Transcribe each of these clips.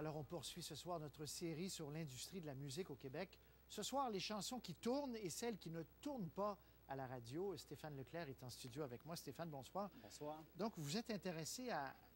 Alors, on poursuit ce soir notre série sur l'industrie de la musique au Québec. Ce soir, les chansons qui tournent et celles qui ne tournent pas à la radio. Stéphane Leclerc est en studio avec moi. Stéphane, bonsoir. Bonsoir. Donc, vous êtes intéressé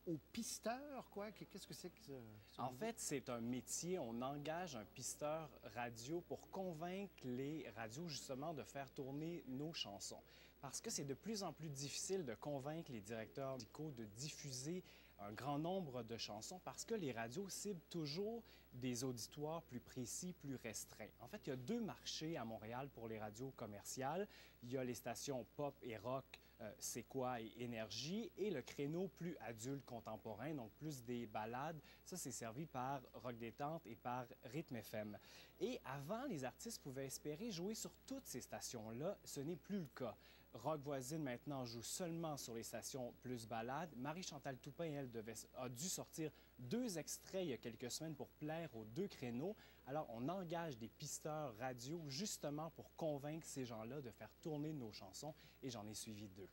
aux pisteurs, quoi? Qu'est-ce que c'est que ça? En fait, c'est un métier. On engage un pisteur radio pour convaincre les radios, justement, de faire tourner nos chansons. Parce que c'est de plus en plus difficile de convaincre les directeurs musicaux de diffuser un grand nombre de chansons parce que les radios ciblent toujours des auditoires plus précis, plus restreints. En fait, il y a deux marchés à Montréal pour les radios commerciales. Il y a les stations pop et rock, C'est quoi et Énergie, et le créneau plus adulte contemporain, donc plus des ballades. Ça, c'est servi par Rock Détente et par Rythme FM. Et avant, les artistes pouvaient espérer jouer sur toutes ces stations-là. Ce n'est plus le cas. Rock Voisine, maintenant, joue seulement sur les stations plus ballades. Marie-Chantal Toupin, elle, a dû sortir 2 extraits il y a quelques semaines pour plaire aux 2 créneaux. Alors, on engage des pisteurs radio justement pour convaincre ces gens-là de faire tourner nos chansons, et j'en ai suivi 2.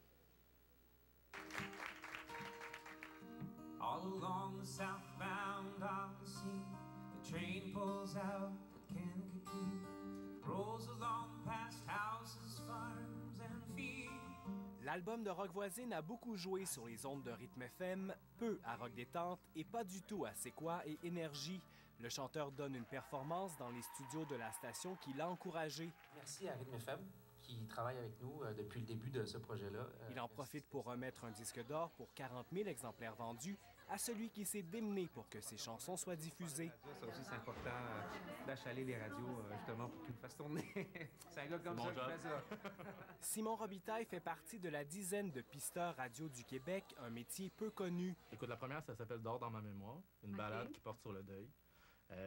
All along the southbound Odyssey, the train pulls out at Kankakee, rolls along past houses, farms and fields. L'album de Rock Voisine a beaucoup joué sur les ondes de Rythme FM, peu à Rock Détente et pas du tout à C'est quoi et Énergie. Le chanteur donne une performance dans les studios de la station qui l'a encouragé. Merci à Rythme FM qui travaille avec nous depuis le début de ce projet-là. Il en profite pour remettre un disque d'or pour 40 000 exemplaires vendus à celui qui s'est démené pour que ses chansons soient diffusées. Ça aussi, c'est important d'achaler les radios justement pour qu'ils nous fassent tourner. C'est un gars comme ça qui fait ça. Simon Robitaille fait partie de la dizaine de pisteurs radio du Québec, un métier peu connu. Écoute, la première, ça s'appelle Dors dans ma mémoire, une ballade qui porte sur le deuil.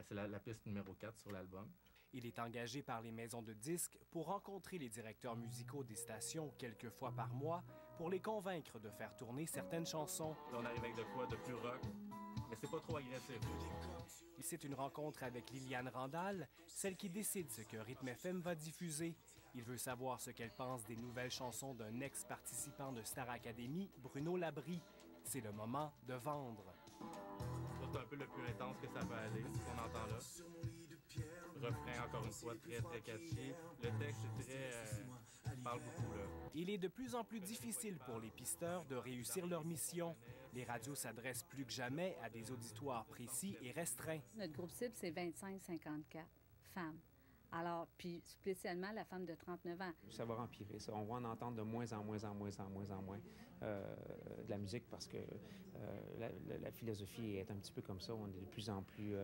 C'est la piste numéro 4 sur l'album. Il est engagé par les maisons de disques pour rencontrer les directeurs musicaux des stations quelques fois par mois pour les convaincre de faire tourner certaines chansons. On arrive avec de quoi de plus rock, mais c'est pas trop agressif. C'est une rencontre avec Liliane Randall, celle qui décide ce que Rythme FM va diffuser. Il veut savoir ce qu'elle pense des nouvelles chansons d'un ex-participant de Star Academy, Bruno Labrie. C'est le moment de vendre. C'est un peu le plus intense que ça peut aller, ce qu'on entend là. Refrain, encore une fois, très, très catchy. Le texte est très... parle beaucoup, là. Il est de plus en plus difficile pour les pisteurs de réussir leur mission. Les radios s'adressent plus que jamais à des auditoires précis et restreints. Notre groupe cible, c'est 25-54 femmes. Alors, puis spécialement la femme de 39 ans. Ça va empirer, ça. On va en entendre de moins en moins de la musique parce que la philosophie est un petit peu comme ça. On est de plus en plus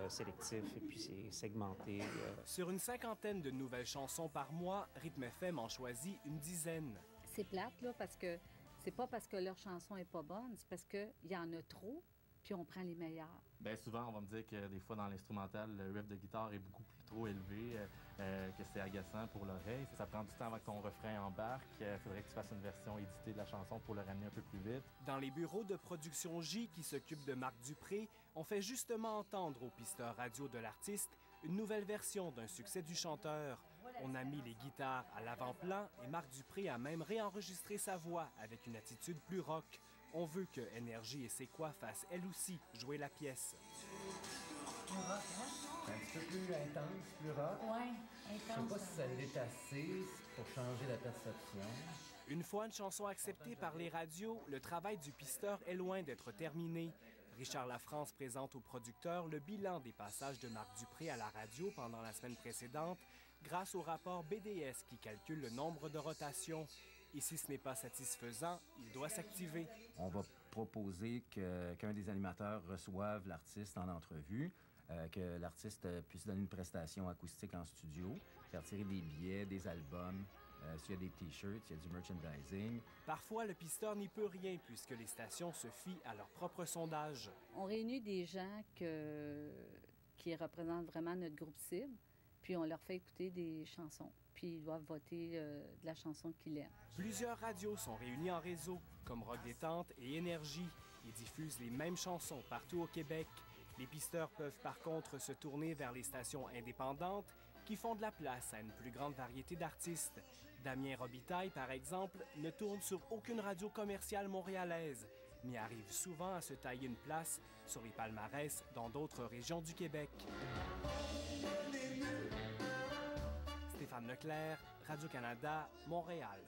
sélectif et puis c'est segmenté. Sur une 50aine de nouvelles chansons par mois, Rythme FM en choisit une dizaine. C'est plate, là, parce que c'est pas parce que leur chanson est pas bonne, c'est parce qu'il y en a trop, puis on prend les meilleurs. Bien, souvent, on va me dire que des fois, dans l'instrumental, le riff de guitare est beaucoup plus trop élevé, que c'est agaçant pour l'oreille. Ça prend du temps avant que ton refrain embarque. Il faudrait que tu fasses une version éditée de la chanson pour le ramener un peu plus vite. Dans les bureaux de production J qui s'occupent de Marc Dupré, on fait justement entendre au pisteur radio de l'artiste une nouvelle version d'un succès du chanteur. On a mis les guitares à l'avant-plan et Marc Dupré a même réenregistré sa voix avec une attitude plus rock. On veut que Énergie et C'est quoi fassent elle aussi jouer la pièce. Un petit peu plus intense, plus rock. Oui, intense. Je sais pas si ça l'est assez pour changer la perception. Une fois une chanson acceptée par les radios, le travail du pisteur est loin d'être terminé. Richard Lafrance présente au producteur le bilan des passages de Marc Dupré à la radio pendant la semaine précédente grâce au rapport BDS qui calcule le nombre de rotations. Et si ce n'est pas satisfaisant, il doit s'activer. On va proposer qu'un des animateurs reçoive l'artiste en entrevue, que l'artiste puisse donner une prestation acoustique en studio, faire tirer des billets, des albums, s'il y a des T-shirts, s'il y a du merchandising. Parfois, le pisteur n'y peut rien puisque les stations se fient à leur propre sondage. On réunit des gens qui représentent vraiment notre groupe cible, puis on leur fait écouter des chansons. Puis ils doivent voter de la chanson qu'ils aiment. Plusieurs radios sont réunies en réseau, comme Rock Détente et Énergie, et diffusent les mêmes chansons partout au Québec. Les pisteurs peuvent par contre se tourner vers les stations indépendantes qui font de la place à une plus grande variété d'artistes. Damien Robitaille, par exemple, ne tourne sur aucune radio commerciale montréalaise. mais arrive souvent à se tailler une place sur les palmarès dans d'autres régions du Québec. Stéphane Leclerc, Radio-Canada, Montréal.